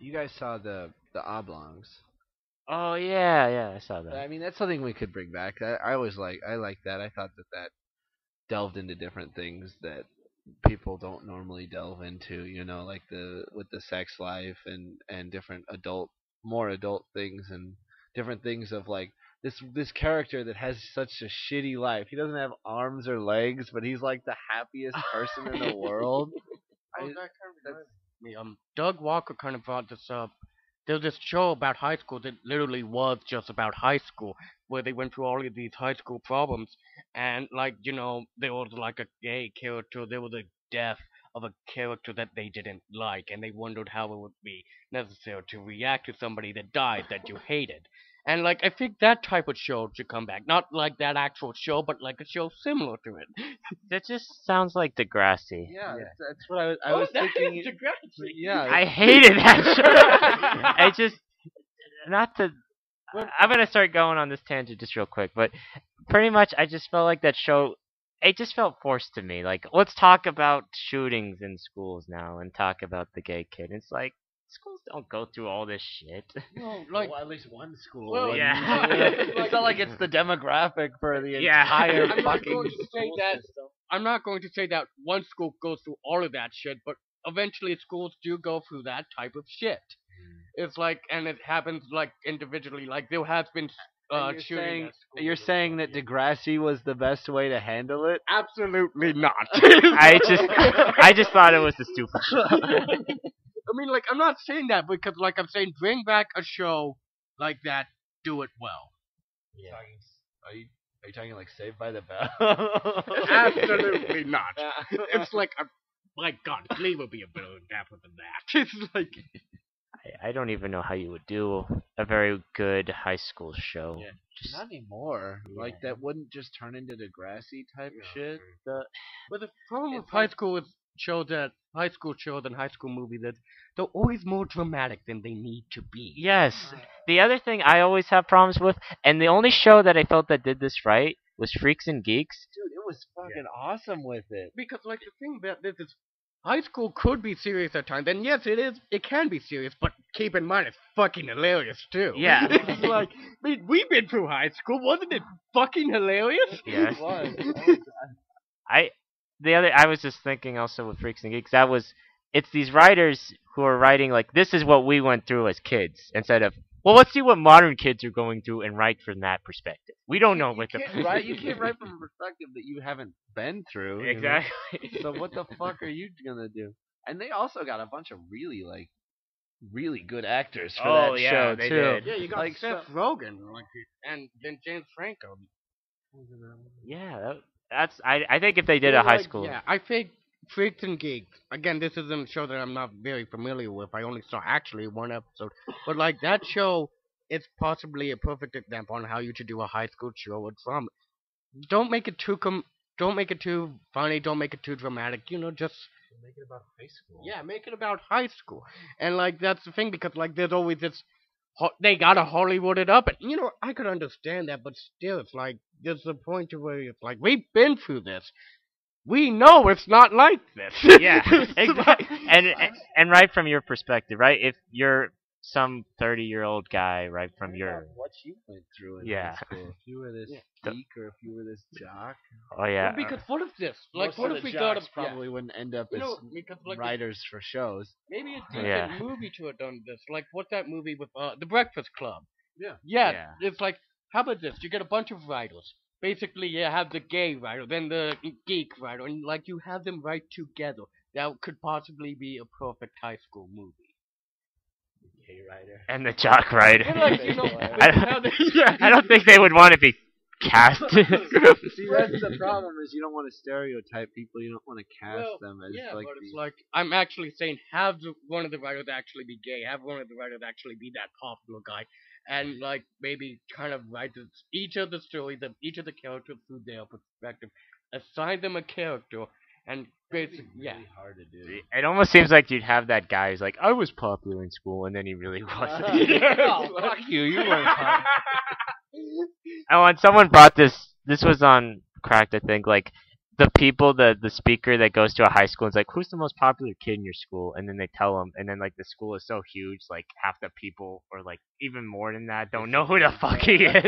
you guys saw the oblongs? Oh yeah, yeah, I saw that. I mean, that's something we could bring back. I like that. I thought that delved into different things that people don't normally delve into. You know, like the with the sex life and different more adult things and different things of like this character that has such a shitty life. He doesn't have arms or legs, but he's like the happiest person in the world. Oh, I that kind of reminds me. Doug Walker kind of brought this up. There's this show about high school that literally was just about high school, where they went through all of these high school problems, and like there was like a gay character, there was a death of a character that they didn't like, and they wondered how it would be necessary to react to somebody that died that you hated. And like I think that type of show should come back, not like that actual show, but like a show similar to it. That just sounds like Degrassi. yeah, that's what I Oh, was that thinking. is Degrassi. Yeah, I hated that show. I just not to. I'm gonna start going on this tangent just real quick, but pretty much I just felt like that show. It just felt forced to me. Like, let's talk about shootings in schools now and talk about the gay kid. It's like schools don't go through all this shit. No, like well, at least one school. Well, wouldn't. yeah. It's not like it's the demographic for the Yeah. entire I'm not fucking going to say school that. system. I'm not going to say that one school goes through all of that shit, but eventually schools do go through that type of shit. It's like, and it happens like individually. Like there has been And shooting. At schools. you're saying that Degrassi was the best way to handle it? Absolutely not. I just thought it was the stupid. I mean, like I'm not saying that because, like, I'm saying bring back a show like that, do it well. Yeah. Are you talking like Saved by the Bell? Absolutely not. It's like, my God, Glee would be a better example than that. It's like. I don't even know how you would do a very good high school show. Yeah. Just, Not anymore. Yeah. Like that wouldn't just turn into Degrassi type shit. But the problem with It's high like- school is high school shows and high school movies that they're always more dramatic than they need to be. yes. The other thing I always have problems with, and the only show that I felt that did this right was Freaks and Geeks. Dude, it was fucking awesome with it. Because like the thing about this is high school could be serious at times, and yes it can be serious, but keep in mind it's fucking hilarious too. Yeah. It's like, I mean, we've been through high school, wasn't it fucking hilarious? Yes. It was. I was just thinking also with Freaks and Geeks, it's these writers who are writing like, this is what we went through as kids, instead of, well, let's see what modern kids are going through and write from that perspective. We don't know what the You can't write from a perspective that you haven't been through. you know? exactly. So what the fuck are you gonna do? And they also got a bunch of really good actors for Oh, that yeah, show they too. did. Yeah, you got Like, Seth Rogen, like, and then James Franco. Yeah, I think if they did a high school. Yeah, I think Freaks and Geeks. Again, this isn't a show that I'm not very familiar with. I only saw actually one episode, but like that show, it's possibly a perfect example on how you should do a high school show with drama. Don't make it too don't make it too funny. Don't make it too dramatic. Just Make it about high school. yeah, make it about high school. And like that's the thing because like there's always this. They gotta Hollywood it up, and I could understand that, but still, it's like there's a point to where it's like we've been through this. We know it's not like this. Yeah, exactly. And right from your perspective, right? If you're some 30-year-old guy, right from your what you went through in Yeah. high school. If you were this geek or if you were this jock, oh yeah, Well, because what if this? Like, most what of if the we got jocks probably wouldn't end up as because like writers for shows. maybe a decent Yeah. movie to have done this. Like, what's that movie with The Breakfast Club? Yeah. Yeah, Yeah. it's like, how about this? You get a bunch of writers. Basically, you have the gay writer, then the geek writer, and like you have them write together. That could possibly be a perfect high school movie. Gay writer. and the jock rider. And like, I don't think they would want to be cast. See, that's the problem is you don't want to stereotype people. You don't want to cast them as yeah, like but these. it's like I'm actually saying have one of the writers actually be gay, have one of the writers actually be that popular guy, and like maybe kind of write each of the stories of each of the characters through their perspective, assign them a character, and basically, yeah. Really hard to do. It almost seems like you'd have that guy who's like, I was popular in school, and then he really wasn't. Oh, fuck you! You weren't. Oh, and someone brought this was on Cracked, I think, like, the people, the speaker that goes to a high school is like, who's the most popular kid in your school? And then they tell them, and then like the school is so huge, like half the people, or like even more than that, don't know who the fuck he is.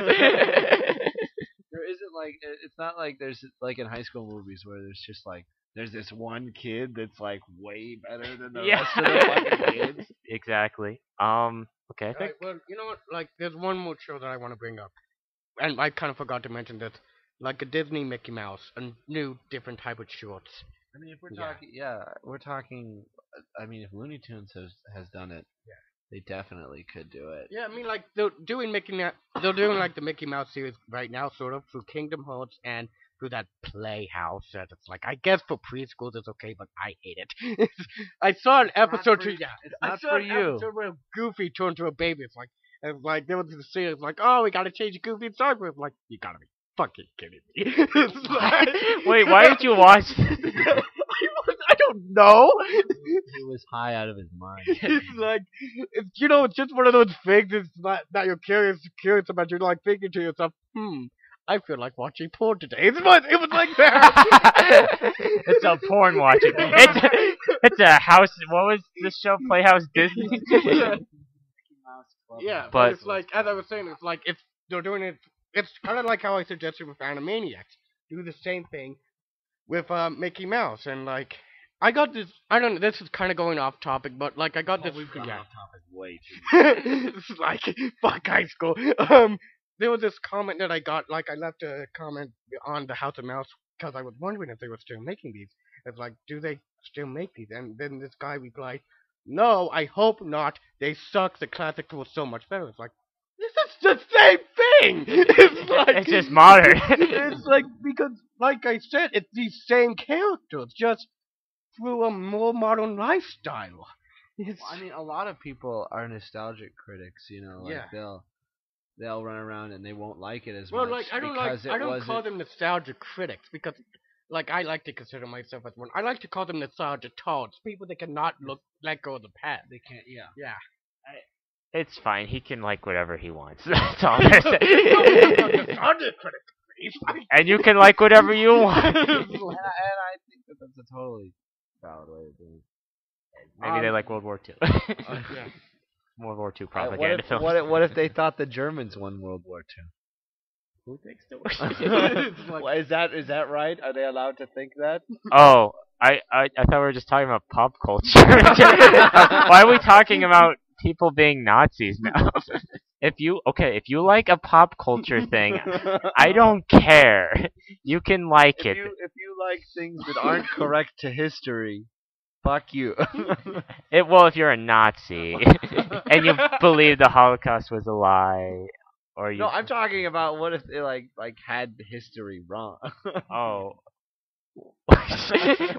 There isn't like it's not like there's like in high school movies where there's just like there's this one kid that's like way better than the rest of the fucking kids. Exactly. Okay, I think. Well, you know what? Like, there's one more show that I want to bring up, and I kind of forgot to mention this. Like a Disney Mickey Mouse, a new different type of shorts. I mean, if we're Yeah. talking, we're talking. I mean, if Looney Tunes has done it, they definitely could do it. Yeah, I mean, like they're doing they're doing like the Mickey Mouse series right now, sort of through Kingdom Hearts and through that Playhouse. That it's like, I guess for preschools it's okay, but I hate it. I saw an episode. It's I not saw for an you. episode where Goofy turned to a baby. It's like there was this scene. It's like, oh, we gotta change Goofy's diaper. It's like, you gotta be fucking kidding me. It's like, Wait, why did you watch this? I don't know. He was high out of his mind. It's like, it's just one of those things. It's not that you're curious about. You're like thinking to yourself, I feel like watching porn today. It was like that. It's a porn watching. It's a house. What was this show? Playhouse Disney. Yeah, But- but it's like, as I was saying, it's like they're doing it. It's kind of like how I suggested with Animaniacs. Do the same thing with Mickey Mouse, and like I got this. I don't know. This is kind of going off topic, but like I got this. We've gone off topic way too. It's like fuck high school. There was this comment that I got. Like I left a comment on the House of Mouse because I was wondering if they were still making these. It's like, do they still make these? And then this guy replied, "No, I hope not. They suck. The classic was so much better." It's like, this is the same thing. It's like It's just modern. It's like, because, like I said, it's these same characters, just through a more modern lifestyle. It's, Well, I mean, a lot of people are nostalgic critics. You know, like Yeah. they'll run around and they won't like it as well, much like I don't because call them nostalgia critics because, like, I like to consider myself as one. I like to call them nostalgia toads, people that cannot let go of the past. they can't. Yeah. Yeah. It's fine. He can like whatever he wants. That's all I'm saying. Nostalgia critics. And you can like whatever you want. And I think that that's a totally valid way of doing it. Maybe they like World War II. Yeah. World War II What propaganda if, film. what if they thought the Germans won World War II? Who thinks that? It's like, Well, is that right? Are they allowed to think that? Oh, I thought we were just talking about pop culture. Why are we talking about people being Nazis now? If you like a pop culture thing, I don't care. You can like it. If you like things that aren't correct to history, fuck you. Well, if you're a Nazi and you believe the Holocaust was a lie, or you No, I'm talking about what if they like had history wrong. oh.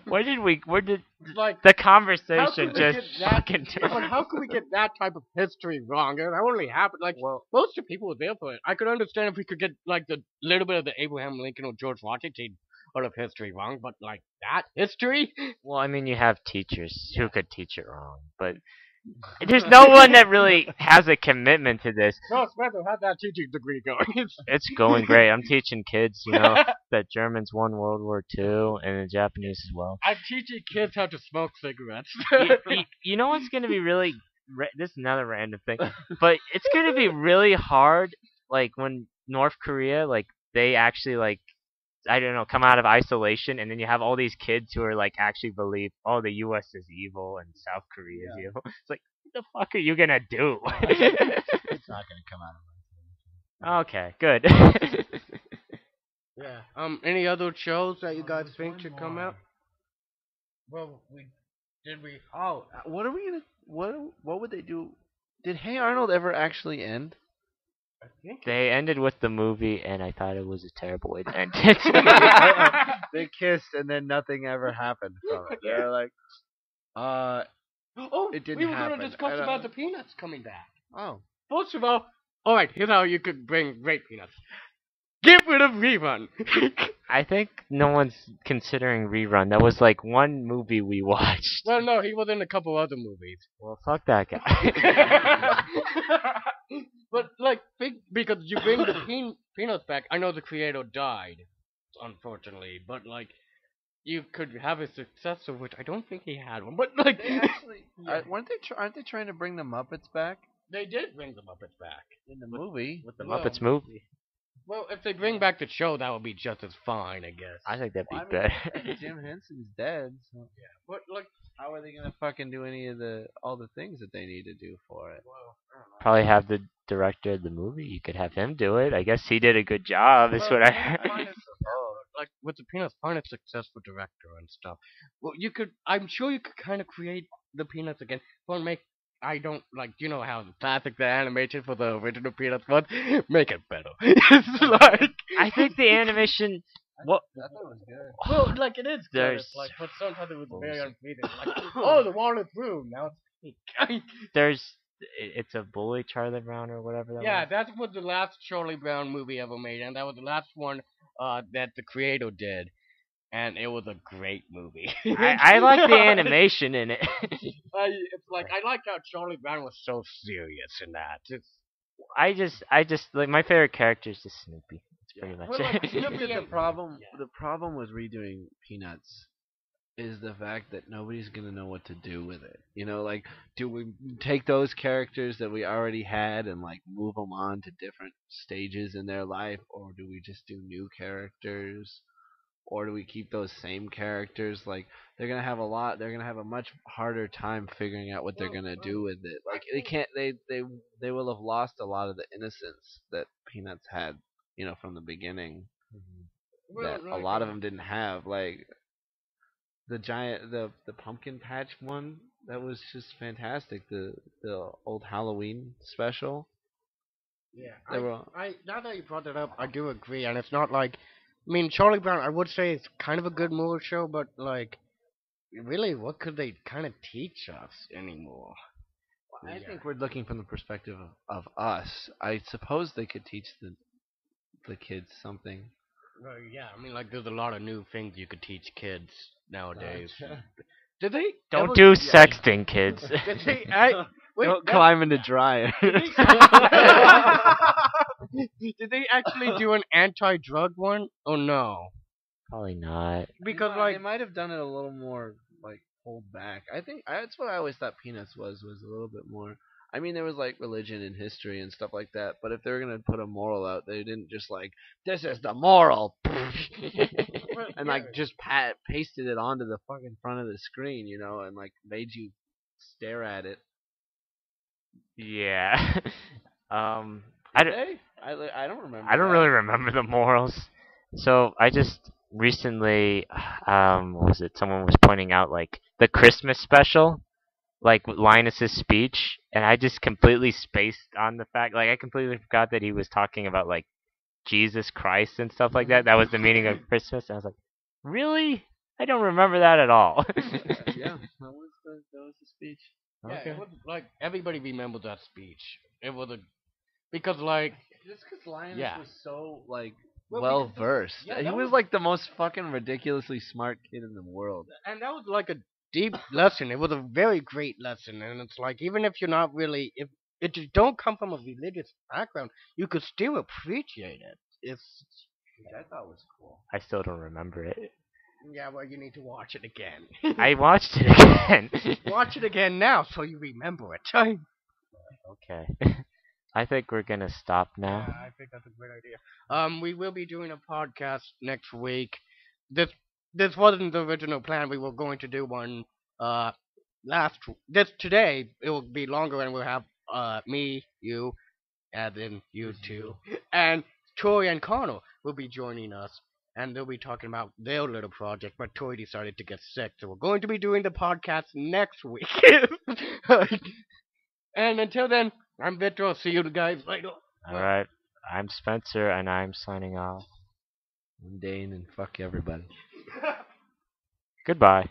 Where did like, the how conversation could we just get that? fucking turn? But how could we get that type of history wrong? It only happened like most of the people were there for it. I could understand if we could get like the little bit of the Abraham Lincoln or George Washington part of history wrong, but like that history? Well, I mean, you have teachers who could teach it wrong, but there's no one that really has a commitment to this. No, Spencer, how's that teaching degree going? It's going great. I'm teaching kids, that Germans won World War II and the Japanese as well. I'm teaching kids how to smoke cigarettes. You know what's going to be really... this is another random thing. But it's going to be really hard, like, when North Korea, like, they actually, like, I don't know, come out of isolation, and then you have all these kids who are, like, actually believe, oh, the U.S. is evil and South Korea is evil. It's like, what the fuck are you going to do? It's not gonna come out of Okay, good. Yeah. Any other shows that you guys think should come out? Well, Oh, what are we gonna? What would they do? Did Hey Arnold ever actually end? I think They ended with the movie, and I thought it was a terrible way to end it. They kissed and then nothing ever happened from it. They're like, Oh, it didn't we were happen. going to discuss about the Peanuts coming back. oh, First of all right, here's how you could bring great Peanuts. Get rid of Rerun. I think no one's considering Rerun. That was like one movie we watched. Well, no, he was in a couple other movies. Well, fuck that guy. But, like, because you bring the Peanuts back, I know the creator died, unfortunately, but, like, you could have a successor, which I don't think he had one. But like, They actually yeah. aren't they trying to bring the Muppets back They did bring the Muppets back in the movie? With the Well, Muppets movie. Well, if they bring back the show, that would be just as fine, I guess. I think that'd be Well, I better. mean, Jim Henson's dead. So But like, how are they gonna fucking do any of all the things that they need to do for it? well, I don't know. Probably have the director of the movie. You could have him do it. I guess he did a good job. Is what I heard. Like with the Peanuts, find a successful director and stuff. Well, you could. I'm sure you could kind of create the Peanuts again. Well, make. I don't like. You know how classic the animation for the original Peanuts was. Make it better. It's like. I think the animation. What? I thought it was good. Well, like it is good. There's- It's like, but sometimes it was very Bullshit. unfeeling. Like, oh, the wall is through. Now it's pink. There's. It's a bully, Charlie Brown, or whatever that Yeah, was. that was the last Charlie Brown movie ever made, and that was the last one that the creator did, and it was a great movie. I like the animation in it. It's like I like how Charlie Brown was so serious in that. It's I just like my favorite character is just Snoopy. That's pretty much Well, like, it. Snoopy The problem with redoing Peanuts is the fact that nobody's gonna know what to do with it. You know, like, do we take those characters that we already had and like move them on to different stages in their life, or do we just do new characters, or do we keep those same characters? Like, they're gonna have a much harder time figuring out what they're gonna do with it. Like, they can't, they will have lost a lot of the innocence that Peanuts had, from the beginning. That a lot of them didn't have. Like, the pumpkin patch one, that was just fantastic. The old Halloween special. Yeah, They were I now that you brought that up, I do agree, and it's not like, I mean, Charlie Brown. I would say it's kind of a good movie show, but like, really, what could they kind of teach us anymore? I think we're looking from the perspective of us. I suppose they could teach the kids something. Well, yeah, I mean, like, there's a lot of new things you could teach kids nowadays. Did they? Don't do sexting, kids. Did they? Wait, Don't climb in the dryer. did they actually do an anti-drug one? Oh no, Probably not. because they like, might have done it a little more like hold back. I think that's what I always thought Peanuts was a little bit more. I mean, there was like religion and history and stuff like that, but if they were gonna put a moral out, they didn't just like, this is the moral, and like just pasted it onto the fucking front of the screen, and like made you stare at it. Yeah. I don't, I don't remember. I don't that. really remember the morals. So I just recently, what was it? Someone was pointing out like the Christmas special, like with Linus's speech, and I just completely spaced on the fact. Like I completely forgot that he was talking about like Jesus Christ and stuff like that. That was the meaning of Christmas. And I was like, really? I don't remember that at all. Yeah, that was the speech. yeah, Okay. it was like everybody remembered that speech. It was a because like Just because Linus Yeah. was so like Well, well because versed, yeah, he that was was- like the most fucking ridiculously smart kid in the world. and that was like a deep lesson. It was a very great lesson, and it's like even if you're not really if you don't come from a religious background, you could still appreciate it. It's Which I thought was cool. I still don't remember it. yeah, well, you need to watch it again. I watched it again. Watch it again now so you remember it. Okay. I think we're gonna stop now. I think that's a great idea. We will be doing a podcast next week. This wasn't the original plan. We were going to do one today. It will be longer, and we'll have me, you, and then you two, and Troy and Connor will be joining us, and they'll be talking about their little project. But Troy decided to get sick, so we're going to be doing the podcast next week. And until then, I'm Victor. I'll see you guys later. Alright. I'm Spencer and I'm signing off. I'm Dane, and fuck everybody. Goodbye.